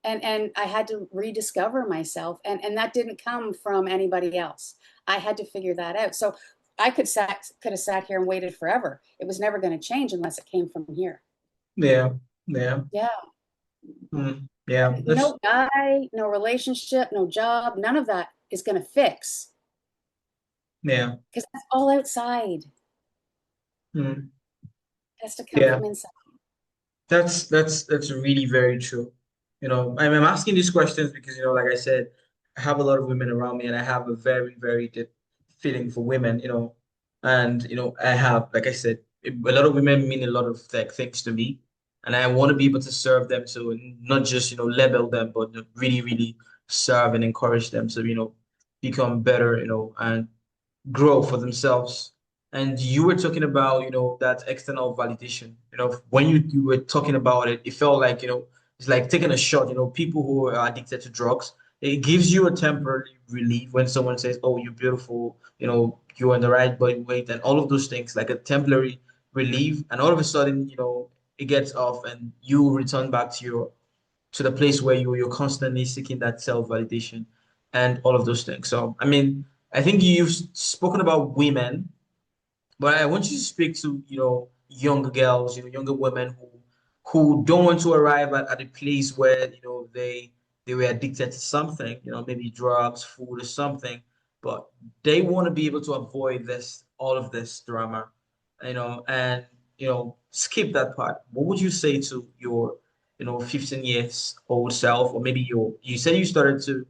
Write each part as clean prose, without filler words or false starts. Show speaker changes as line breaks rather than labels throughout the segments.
and I had to rediscover myself, and that didn't come from anybody else. I had to figure that out. So I could have sat here and waited forever. It was never going to change unless it came from here.
Yeah. Yeah.
Yeah.
Yeah.
And
That's
no guy, no relationship, no job, none of that is going to fix
yeah.
because that's all outside. It
Mm,
has to come
yeah.
from inside.
That's really very true. I'm asking these questions because, like I said, I have a lot of women around me and I have a very, very deep feeling for women, and I have, like I said, a lot of women mean a lot of like things to me. And I want to be able to serve them, so not just, label them, but really, really serve and encourage them to, become better, and grow for themselves. And you were talking about, that external validation. When you were talking about it, it felt like, it's like taking a shot. People who are addicted to drugs, it gives you a temporary relief when someone says, "Oh, you're beautiful," you're in the right body weight, and all of those things, like a temporary relief. And all of a sudden, it gets off, and you return back to the place where you're constantly seeking that self-validation and all of those things. So, I mean, I think you've spoken about women, but I want you to speak to, younger girls, younger women who don't want to arrive at a place where, they were addicted to something, maybe drugs, food, or something, but they want to be able to avoid all of this drama, and skip that part. What would you say to your, 15 years old self, or maybe you said you started to,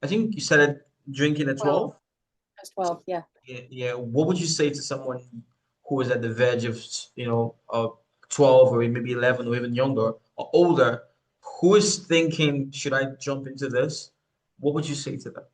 I think you started drinking at
12.
12?
I was 12. Yeah.
Yeah, yeah. What would you say to someone who is at the verge of, 12 or maybe 11 or even younger or older, who is thinking, should I jump into this? What would you say to them?